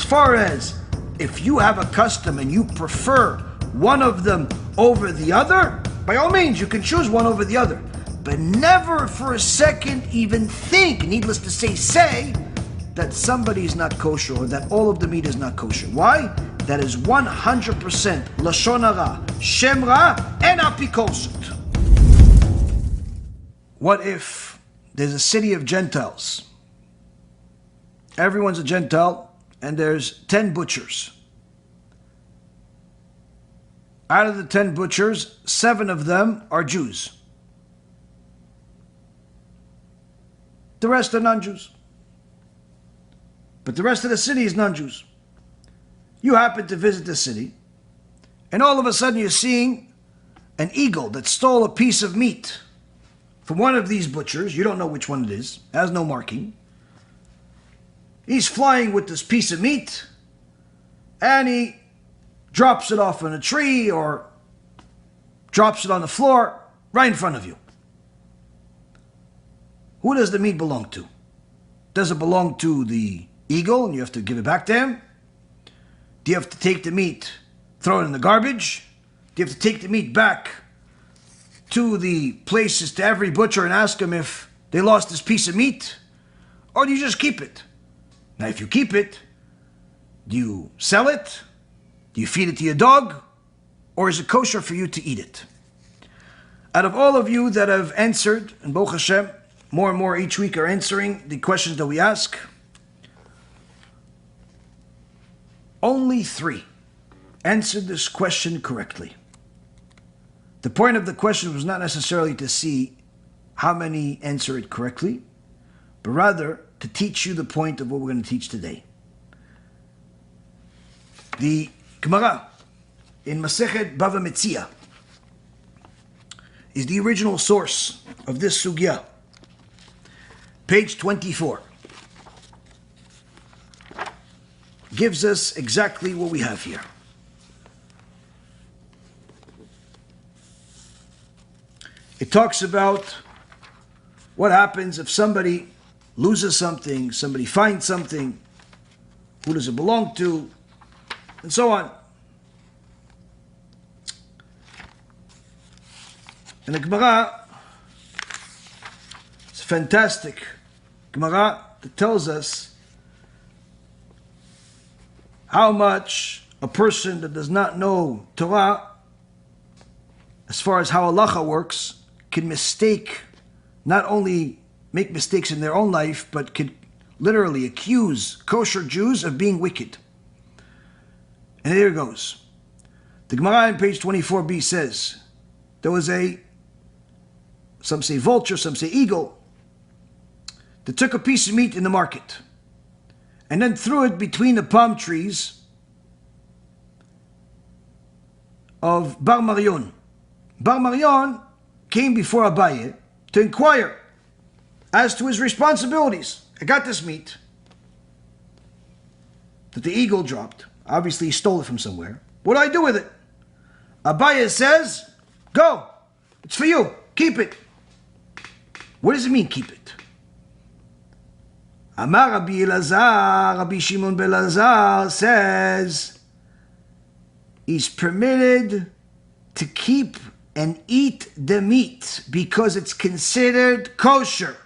far as if you have a custom and you prefer one of them over the other, by all means, you can choose one over the other. But never for a second even think, needless to say that somebody is not kosher or that all of the meat is not kosher. Why? That is 100% lashon hara, shem ra, and apikoset. What if there's a city of Gentiles? Everyone's a Gentile, and there's 10 butchers. Out of the 10 butchers, 7 of them are Jews. The rest are non-Jews. But the rest of the city is non-Jews. You happen to visit the city, and all of a sudden you're seeing an eagle that stole a piece of meat from one of these butchers. You don't know which one it is, has no marking. He's flying with this piece of meat, and he drops it off on a tree or drops it on the floor right in front of you. Who does the meat belong to? Does it belong to the eagle and you have to give it back to him? Do you have to take the meat, throw it in the garbage? Do you have to take the meat back to the places, to every butcher, and ask them if they lost this piece of meat? Or do you just keep it? Now, if you keep it, do you sell it? Do you feed it to your dog? Or is it kosher for you to eat it? Out of all of you that have answered, and Baruch Hashem, more and more each week are answering the questions that we ask, only 3 answered this question correctly. The point of the question was not necessarily to see how many answer it correctly, but rather to teach you the point of what we're going to teach today. The Gemara in Masechet Bava Metzi'a is the original source of this sugya. Page 24 gives us exactly what we have here. It talks about what happens if somebody loses something, somebody finds something, who does it belong to, and so on. And the Gemara, it's fantastic Gemara that tells us how much a person that does not know Torah, as far as how halacha works, can mistake, not only make mistakes in their own life, but could literally accuse kosher Jews of being wicked. And here it goes. The Gemara on page 24b says, there was some say vulture, some say eagle, that took a piece of meat in the market and then threw it between the palm trees of Bar Marion. Bar Marion came before Abaye to inquire as to his responsibilities. I got this meat that the eagle dropped. Obviously he stole it from somewhere. What do I do with it? Abaye says, go, it's for you, keep it. What does it mean, keep it? Amar Rabbi Elazar, Rabbi Shimon ben Elazar says, he's permitted to keep and eat the meat because it's considered kosher.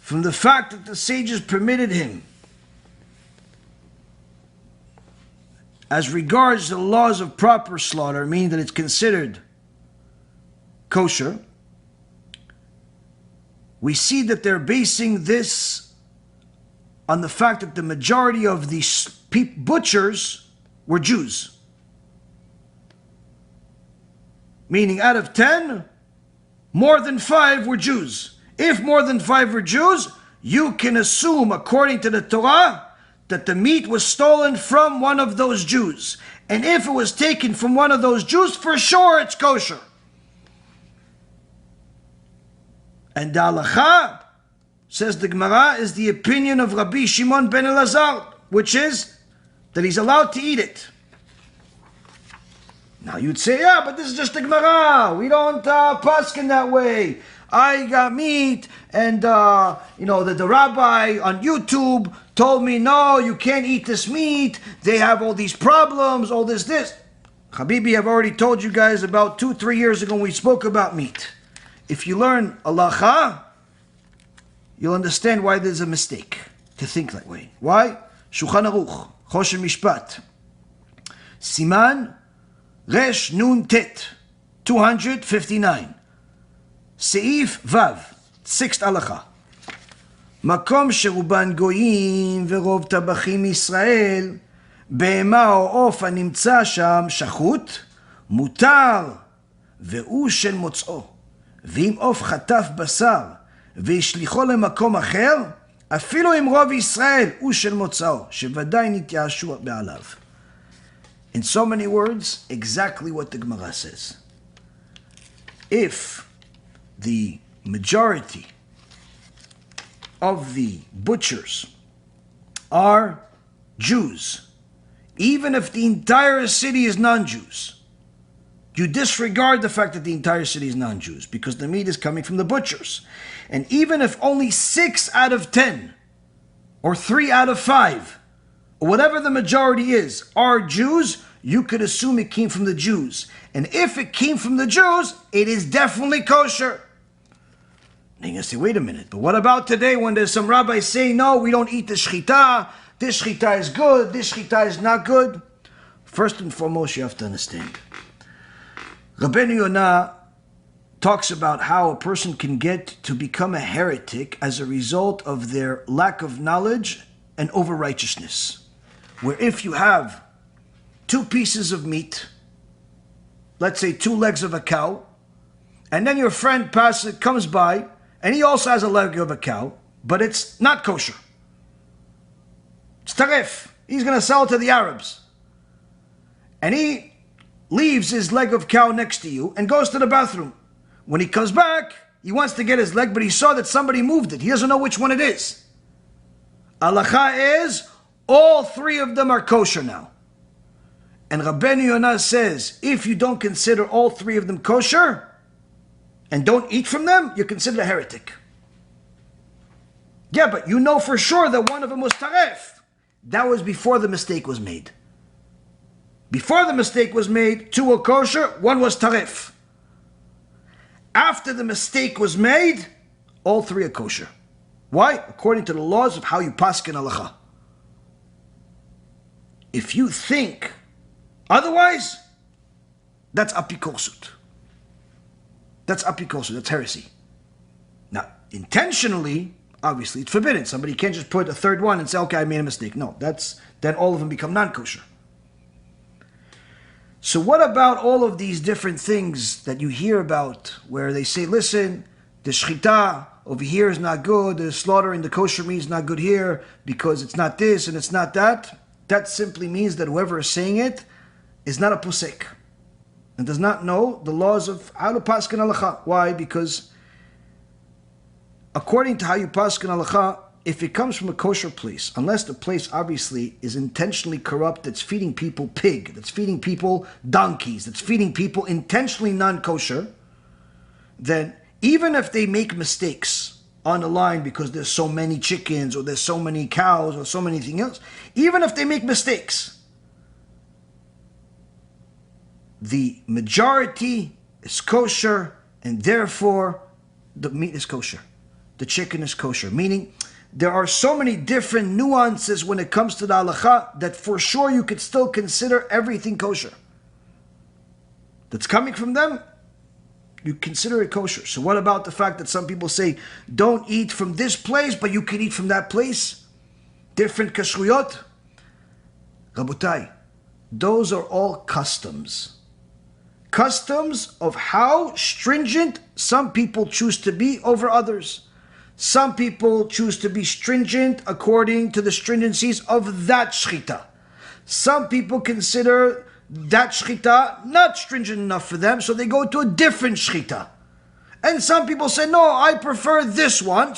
From the fact that the sages permitted him, as regards the laws of proper slaughter, meaning that it's considered kosher, we see that they're basing this on the fact that the majority of these butchers were Jews. Meaning out of 10, more than 5 were Jews. If more than 5 were Jews, you can assume, according to the Torah, that the meat was stolen from one of those Jews. And if it was taken from one of those Jews, for sure it's kosher. And the halacha, says the Gemara, is the opinion of Rabbi Shimon ben Elazar, which is that he's allowed to eat it. Now you'd say, yeah, but this is just the Gemara. We don't paskin that way. I got meat, and the rabbi on YouTube told me, no, you can't eat this meat. They have all these problems, all this. Habibi, I've already told you guys about 2-3 years ago when we spoke about meat. If you learn halacha, you'll understand why there's a mistake to think that way. Why? Shulchan Aruch, Kosher Mishpat, Siman Resh Nun Tet, 259. Seif Vav, 6th halacha. מקום שרובן גויים ורוב טבחים ישראל, בהמה או עוף הנמצא שם שחוט, מותר, והוא של מוצאו. ואם עוף חטף בשר והשליחו למקום אחר, אפילו אם רוב ישראל הוא של מוצאו, שוודאי נתייאשו בעליו. In so many words, exactly what the Gemara says. If the majority of the butchers are Jews, even if the entire city is non-Jews, you disregard the fact that the entire city is non-Jews because the meat is coming from the butchers. And even if only 6 out of 10 or 3 out of 5 or whatever the majority is are Jews, you could assume it came from the Jews. And if it came from the Jews, it is definitely kosher. Then you're going to say, wait a minute, but what about today when there's some rabbis saying, no, we don't eat the shchita, this shchita is good, this shchita is not good? First and foremost, you have to understand. Rabbeinu Yonah talks about how a person can get to become a heretic as a result of their lack of knowledge and over-righteousness. Where if you have 2 pieces of meat, let's say 2 legs of a cow, and then your friend comes by, and he also has a leg of a cow, but it's not kosher. It's treif. He's going to sell it to the Arabs. And he leaves his leg of cow next to you and goes to the bathroom. When he comes back, he wants to get his leg, but he saw that somebody moved it. He doesn't know which one it is. Halacha is, all 3 of them are kosher now. And Rabbeinu Yonah says, if you don't consider all 3 of them kosher, and don't eat from them, you're considered a heretic. Yeah, but you know for sure that one of them was treif. That was before the mistake was made. Before the mistake was made, 2 were kosher, 1 was treif. After the mistake was made, all 3 are kosher. Why? According to the laws of how you paskin halacha. If you think otherwise, that's apikorsut. That's apikorsut, that's heresy. Now, intentionally, obviously, it's forbidden. Somebody can't just put a 3rd one and say, okay, I made a mistake. No, then all of them become non-kosher. So what about all of these different things that you hear about where they say, listen, the shchita over here is not good, the slaughter in the kosher meat is not good here because it's not this and it's not that? That simply means that whoever is saying it is not a posek and does not know the laws of how to paskin halacha. Why? Because according to how you paskin halacha, if it comes from a kosher place, unless the place obviously is intentionally corrupt, that's feeding people pig, that's feeding people donkeys, that's feeding people intentionally non-kosher, then even if they make mistakes on the line because there's so many chickens or there's so many cows or so many things else, even if they make mistakes, the majority is kosher, and therefore the meat is kosher. The chicken is kosher. Meaning, there are so many different nuances when it comes to the halacha that for sure you could still consider everything kosher. That's coming from them, you consider it kosher. So what about the fact that some people say, don't eat from this place, but you can eat from that place? Different kashruyot? Rabotai, those are all customs. Customs of how stringent some people choose to be over others. Some people choose to be stringent according to the stringencies of that shchita. Some people consider that shchita not stringent enough for them, so they go to a different shchita. And some people say, no, I prefer this one,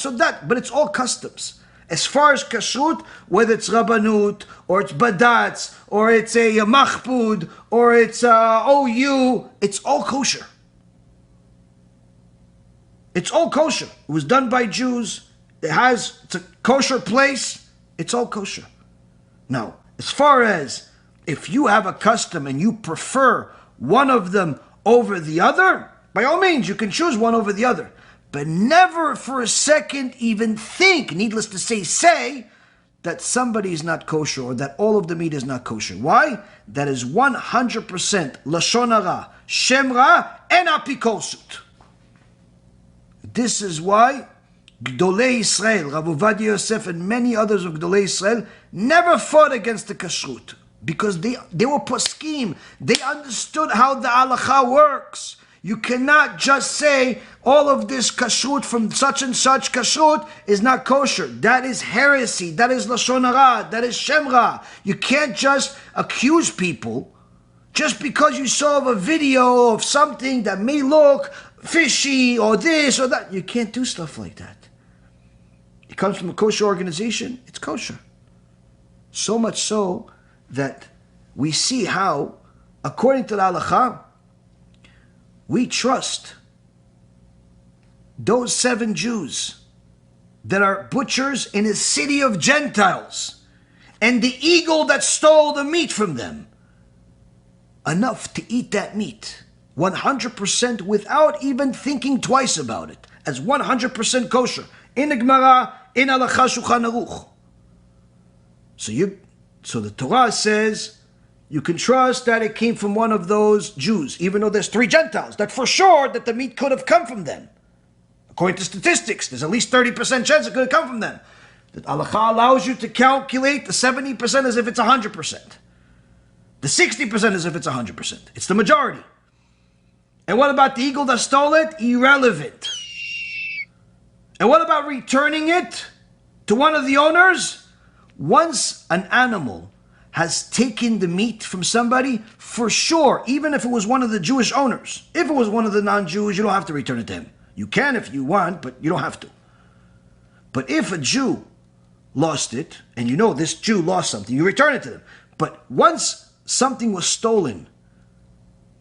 but it's all customs. As far as kashrut, whether it's rabbanut, or it's badatz, or it's a machpud, or it's OU, it's all kosher. It's all kosher. It was done by Jews. It's a kosher place. It's all kosher. Now, as far as if you have a custom and you prefer one of them over the other, by all means, you can choose one over the other. But never for a second even think, needless to say that somebody is not kosher or that all of the meat is not kosher. Why? That is 100% lashon hara, shem ra, and apikosut. This is why Gdolei Yisrael, Rav Ovadia Yosef, and many others of Gdolei Yisrael never fought against the kashrut because they were poskim. They understood how the halacha works. You cannot just say all of this kashrut from such and such kashrut is not kosher. That is heresy. That is lashon hara. That is shem ra. You can't just accuse people just because you saw a video of something that may look fishy or this or that. You can't do stuff like that. It comes from a kosher organization. It's kosher. So much so that we see how, according to the halacha, we trust those 7 Jews that are butchers in a city of Gentiles and the eagle that stole the meat from them enough to eat that meat 100% without even thinking twice about it, as 100% kosher in the Gemara, in halacha Shulchan Aruch. So the Torah says you can trust that it came from one of those Jews, even though there's 3 Gentiles, that for sure that the meat could have come from them. According to statistics, there's at least 30% chance it could have come from them. That halacha allows you to calculate the 70% as if it's 100%. The 60% as if it's 100%. It's the majority. And what about the eagle that stole it? Irrelevant. And what about returning it to one of the owners? Once an animal has taken the meat from somebody, for sure, even if it was one of the Jewish owners, if it was one of the non-Jews, you don't have to return it to him. You can if you want, but you don't have to. But if a Jew lost it, and you know this Jew lost something, you return it to them. But once something was stolen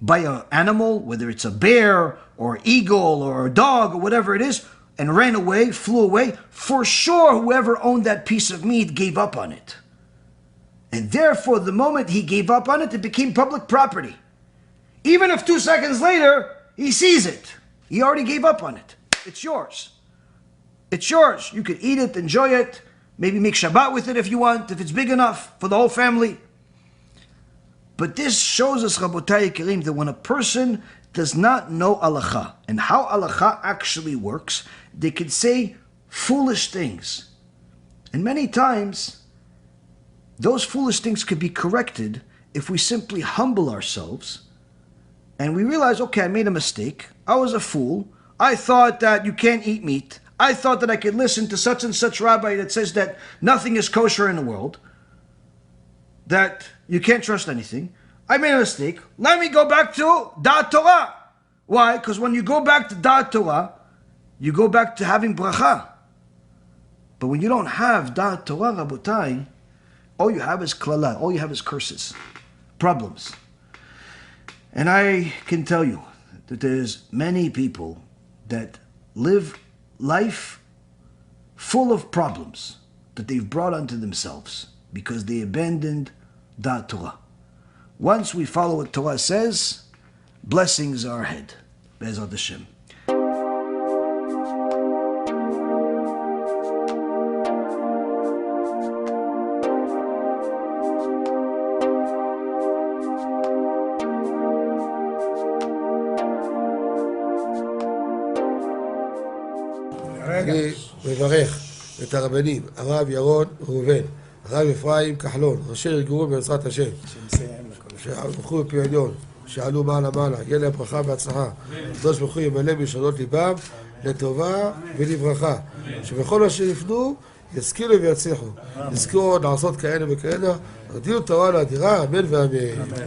by an animal, whether it's a bear or an eagle or a dog or whatever it is, and ran away, flew away, for sure whoever owned that piece of meat gave up on it. And therefore, the moment he gave up on it, it became public property. Even if 2 seconds later, he sees it. He already gave up on it. It's yours. It's yours. You could eat it, enjoy it, maybe make Shabbat with it if you want, if it's big enough for the whole family. But this shows us, Rabotai Karim, that when a person does not know halacha and how halacha actually works, they can say foolish things. And many times, those foolish things could be corrected if we simply humble ourselves and we realize, okay, I made a mistake. I was a fool. I thought that you can't eat meat. I thought that I could listen to such and such rabbi that says that nothing is kosher in the world, that you can't trust anything. I made a mistake. Let me go back to Da'at Torah. Why? Because when you go back to Da'at Torah, you go back to having bracha. But when you don't have Da'at Torah, Rabotai, all you have is klala, all you have is curses, problems. And I can tell you that there's many people that live life full of problems that they've brought onto themselves because they abandoned Da'at Torah. Once we follow what Torah says, blessings are ahead. Be'ezrat Hashem. אני מברך את הרבנים, הרב ירון ראובן, הרב אפרים כחלון, ראשי ארגון בעזרת השם, שהלכו בפי עליון, שעלו מעלה מעלה, יהיה להם ברכה והצלחה, הקדוש ברוך הוא ימלא בישועות ליבם לטובה ולברכה, שבכל אשר יפנו ישכילו ויצליחו, יזכו לעשות כאלה וכאלה, רדינו תורה לאדירה, אמן ואמן.